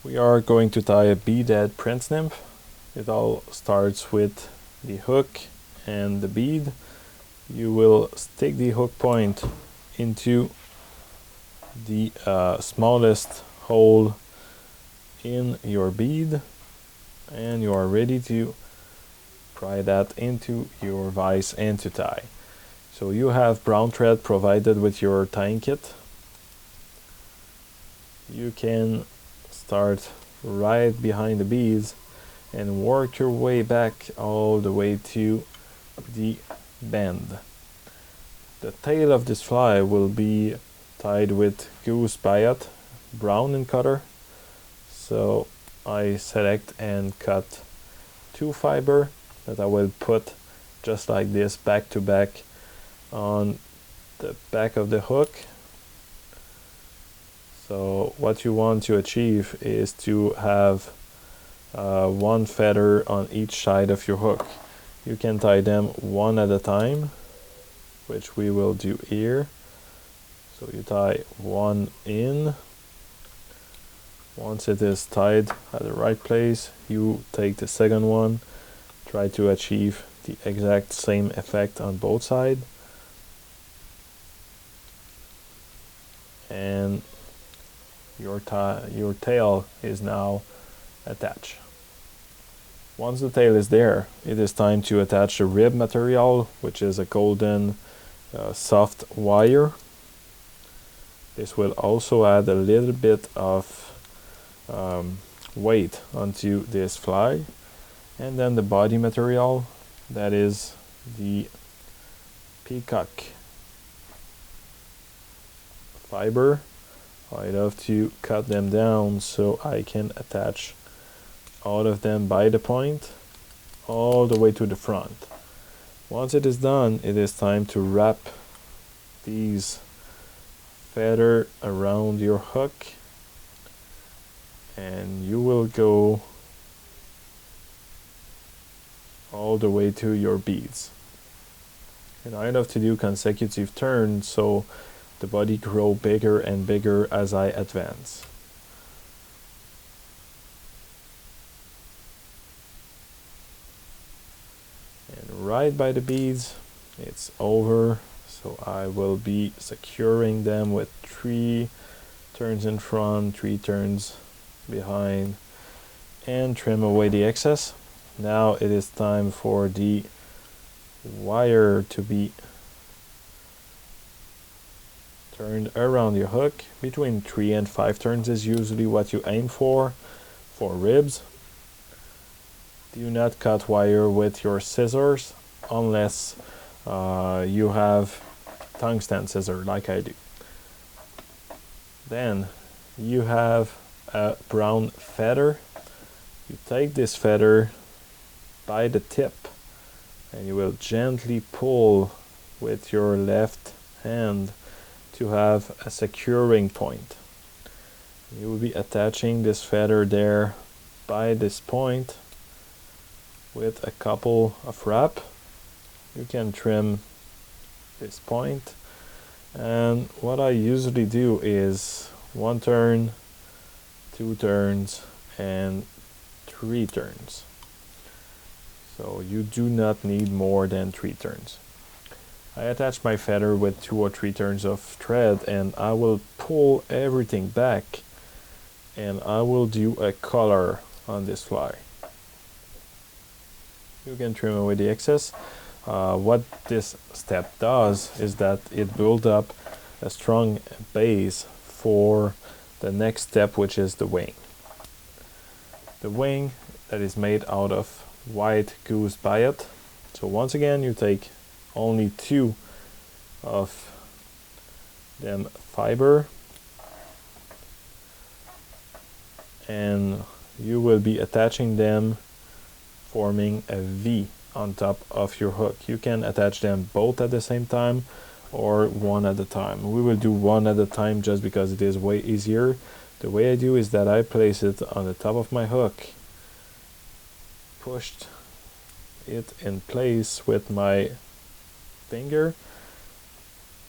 We are going to tie a beaded Prince Nymph. It all starts with the hook and the bead. You will stick the hook point into the smallest hole in your bead, and you are ready to pry that into your vise and to tie. So you have brown thread provided with your tying kit. You can start right behind the beads and work your way back all the way to the bend. The tail of this fly will be tied with goose biot, brown in color. So I select and cut 2 fiber that I will put just like this back to back on the back of the hook. So what you want to achieve is to have 1 feather on each side of your hook. You can tie them one at a time, which we will do here. So you tie 1 in. Once it is tied at the right place, you take the second one, try to achieve the exact same effect on both sides. And your tail is now attached. Once the tail is there, it is time to attach the rib material, which is a golden soft wire. This will also add a little bit of weight onto this fly. And then the body material, that is the peacock fiber. I love to cut them down so I can attach all of them by the point all the way to the front. Once it is done, it is time to wrap these feathers around your hook, and you will go all the way to your beads. And I love to do consecutive turns so the body grow bigger and bigger as I advance. And right by the beads, it's over. So I will be securing them with 3 turns in front, 3 turns behind, and trim away the excess. Now it is time for the wire to be turned around your hook. Between 3 and 5 turns is usually what you aim for ribs. Do not cut wire with your scissors unless you have tungsten scissors like I do. Then you have a brown feather. You take this feather by the tip and you will gently pull with your left hand to have a securing point. You will be attaching this feather there by this point with a couple of wrap. You can trim this point, and what I usually do is 1 turn, 2 turns, and 3 turns. So you do not need more than 3 turns. I attach my feather with 2 or 3 turns of thread, and I will pull everything back, and I will do a collar on this fly. You can trim away the excess. What this step does is that it builds up a strong base for the next step, which is the wing. The wing that is made out of white goose biot. So once again, you take only 2 of them fiber, and you will be attaching them, forming a V on top of your hook. You can attach them both at the same time or one at a time. We will do one at a time just because it is way easier. The way I do is that I place it on the top of my hook, pushed it in place with my finger,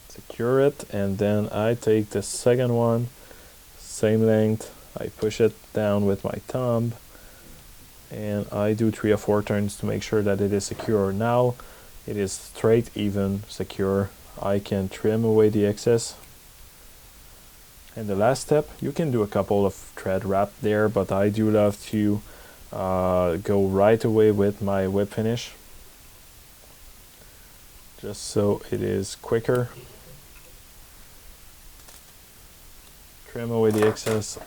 secure it, and then I take the second one, same length, I push it down with my thumb, and I do 3 or 4 turns to make sure that it is secure. Now it is straight, even, secure. I can trim away the excess. And the last step, you can do a couple of thread wrap there, but I do love to go right away with my whip finish, just so it is quicker. Trim away the excess,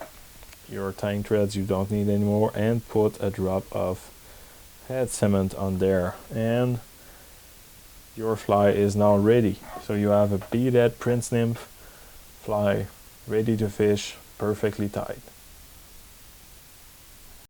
your tying threads you don't need anymore, and put a drop of head cement on there, and your fly is now ready. So you have a beaded Prince Nymph fly ready to fish, perfectly tied.